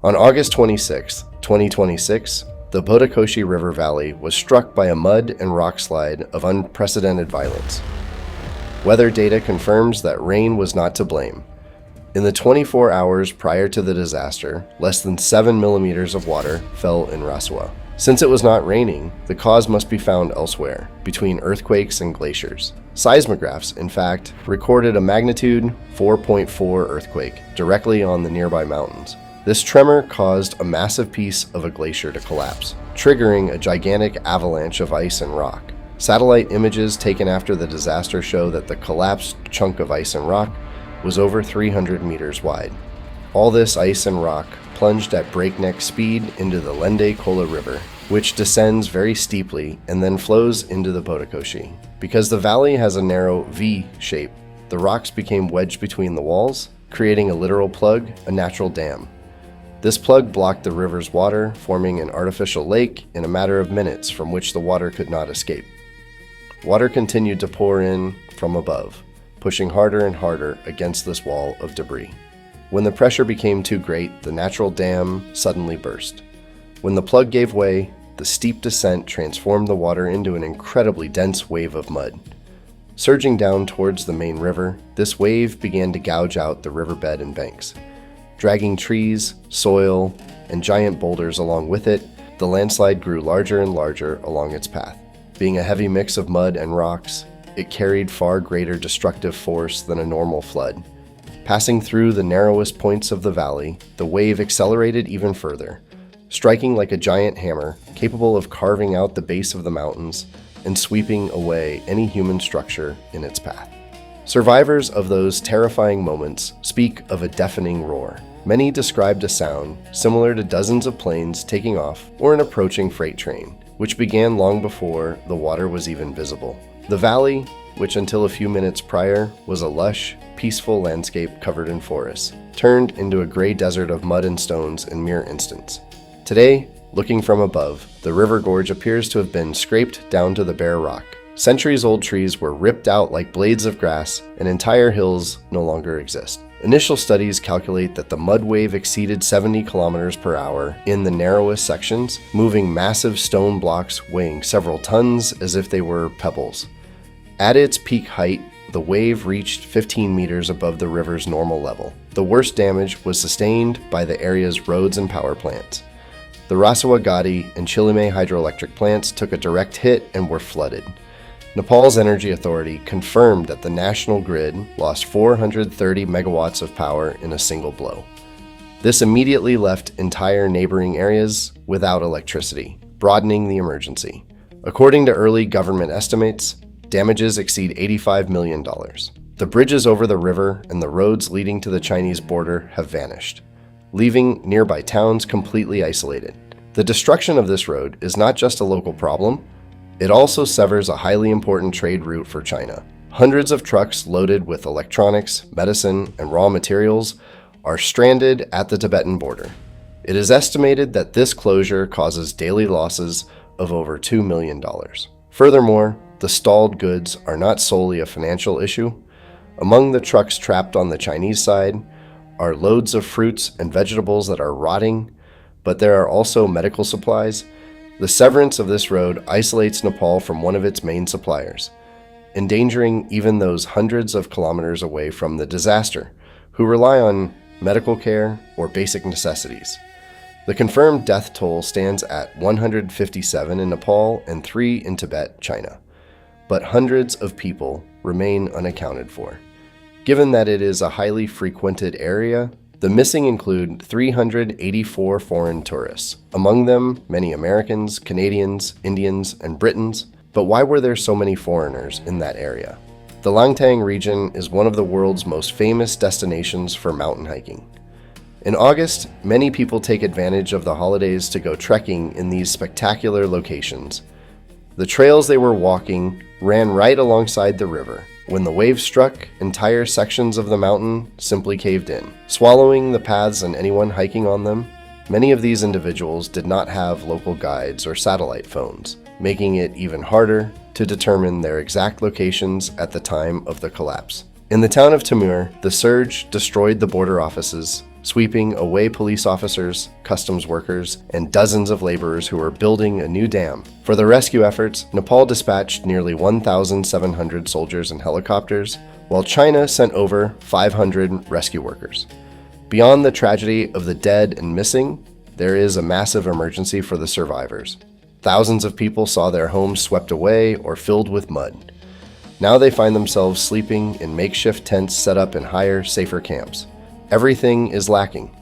On August 26, 2026, the Bhotekoshi River Valley was struck by a mud and rock slide of unprecedented violence. Weather data confirms that rain was not to blame. In the 24 hours prior to the disaster, less than 7 millimeters of water fell in Rasuwa. Since it was not raining, the cause must be found elsewhere, between earthquakes and glaciers. Seismographs, in fact, recorded a magnitude 4.4 earthquake directly on the nearby mountains. This tremor caused a massive piece of a glacier to collapse, triggering a gigantic avalanche of ice and rock. Satellite images taken after the disaster show that the collapsed chunk of ice and rock was over 300 meters wide. All this ice and rock plunged at breakneck speed into the Lende-Kola River, which descends very steeply and then flows into the Bhotekoshi. Because the valley has a narrow V shape, the rocks became wedged between the walls, creating a literal plug, a natural dam. This plug blocked the river's water, forming an artificial lake in a matter of minutes from which the water could not escape. Water continued to pour in from above, pushing harder and harder against this wall of debris. When the pressure became too great, the natural dam suddenly burst. When the plug gave way, the steep descent transformed the water into an incredibly dense wave of mud. Surging down towards the main river, this wave began to gouge out the riverbed and banks. Dragging trees, soil, and giant boulders along with it, the landslide grew larger and larger along its path. Being a heavy mix of mud and rocks, it carried far greater destructive force than a normal flood. Passing through the narrowest points of the valley, the wave accelerated even further, striking like a giant hammer, capable of carving out the base of the mountains and sweeping away any human structure in its path. Survivors of those terrifying moments speak of a deafening roar. Many described a sound similar to dozens of planes taking off or an approaching freight train, which began long before the water was even visible. The valley, which until a few minutes prior was a lush, peaceful landscape covered in forests, turned into a gray desert of mud and stones in mere instants. Today, looking from above, the river gorge appears to have been scraped down to the bare rock. Centuries-old trees were ripped out like blades of grass, and entire hills no longer exist. Initial studies calculate that the mud wave exceeded 70 kilometers per hour in the narrowest sections, moving massive stone blocks weighing several tons as if they were pebbles. At its peak height, the wave reached 15 meters above the river's normal level. The worst damage was sustained by the area's roads and power plants. The Rasuwagadhi and Chilime hydroelectric plants took a direct hit and were flooded. Nepal's energy authority confirmed that the national grid lost 430 megawatts of power in a single blow. This immediately left entire neighboring areas without electricity, broadening the emergency. According to early government estimates, damages exceed $85 million. The bridges over the river and the roads leading to the Chinese border have vanished, leaving nearby towns completely isolated. The destruction of this road is not just a local problem, it also severs a highly important trade route for China. Hundreds of trucks loaded with electronics, medicine, and raw materials are stranded at the Tibetan border. It is estimated that this closure causes daily losses of over $2 million. Furthermore, the stalled goods are not solely a financial issue. Among the trucks trapped on the Chinese side are loads of fruits and vegetables that are rotting, but there are also medical supplies. The severance of this road isolates Nepal from one of its main suppliers, endangering even those hundreds of kilometers away from the disaster, who rely on medical care or basic necessities. The confirmed death toll stands at 157 in Nepal and 3 in Tibet, China, but hundreds of people remain unaccounted for. Given that it is a highly frequented area, the missing include 384 foreign tourists, among them many Americans, Canadians, Indians, and Britons. But why were there so many foreigners in that area? The Langtang region is one of the world's most famous destinations for mountain hiking. In August, many people take advantage of the holidays to go trekking in these spectacular locations. The trails they were walking ran right alongside the river. When the wave struck, entire sections of the mountain simply caved in, swallowing the paths and anyone hiking on them. Many of these individuals did not have local guides or satellite phones, making it even harder to determine their exact locations at the time of the collapse. In the town of Timur, the surge destroyed the border offices, sweeping away police officers, customs workers, and dozens of laborers who were building a new dam. For the rescue efforts, Nepal dispatched nearly 1,700 soldiers and helicopters, while China sent over 500 rescue workers. Beyond the tragedy of the dead and missing, there is a massive emergency for the survivors. Thousands of people saw their homes swept away or filled with mud. Now they find themselves sleeping in makeshift tents set up in higher, safer camps. Everything is lacking: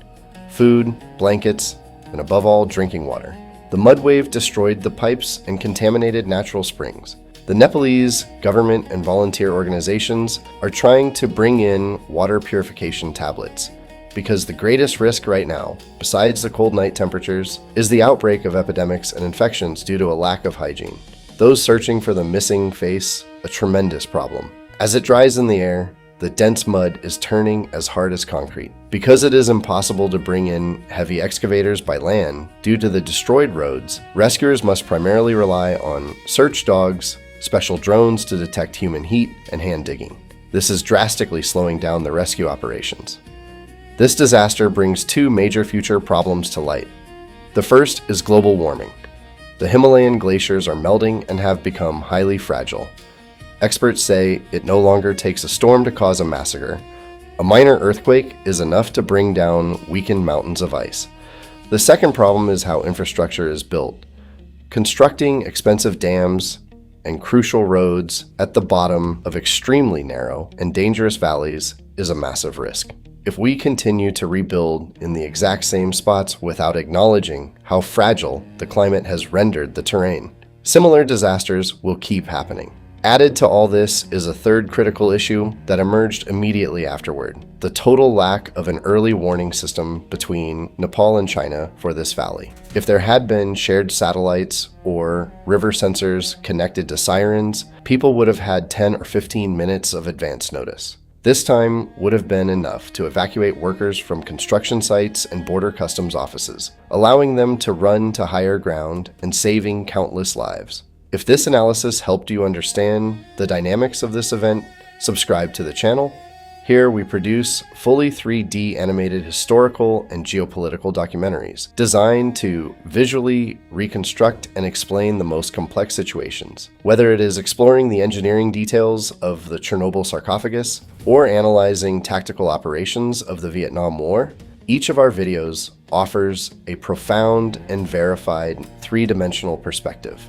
food, blankets, and above all, drinking water. The mud wave destroyed the pipes and contaminated natural springs. The Nepalese government and volunteer organizations are trying to bring in water purification tablets, because the greatest risk right now, besides the cold night temperatures, is the outbreak of epidemics and infections due to a lack of hygiene. Those searching for the missing face a tremendous problem. As it dries in the air, the dense mud is turning as hard as concrete. Because it is impossible to bring in heavy excavators by land due to the destroyed roads, rescuers must primarily rely on search dogs, special drones to detect human heat, and hand digging. This is drastically slowing down the rescue operations. This disaster brings two major future problems to light. The first is global warming. The Himalayan glaciers are melting and have become highly fragile. Experts say it no longer takes a storm to cause a massacre. A minor earthquake is enough to bring down weakened mountains of ice. The second problem is how infrastructure is built. Constructing expensive dams and crucial roads at the bottom of extremely narrow and dangerous valleys is a massive risk. If we continue to rebuild in the exact same spots without acknowledging how fragile the climate has rendered the terrain, similar disasters will keep happening. Added to all this is a third critical issue that emerged immediately afterward: the total lack of an early warning system between Nepal and China for this valley. If there had been shared satellites or river sensors connected to sirens, people would have had 10 or 15 minutes of advance notice. This time would have been enough to evacuate workers from construction sites and border customs offices, allowing them to run to higher ground and saving countless lives. If this analysis helped you understand the dynamics of this event, subscribe to the channel. Here we produce fully 3D animated historical and geopolitical documentaries designed to visually reconstruct and explain the most complex situations. Whether it is exploring the engineering details of the Chernobyl sarcophagus or analyzing tactical operations of the Vietnam War, each of our videos offers a profound and verified three-dimensional perspective.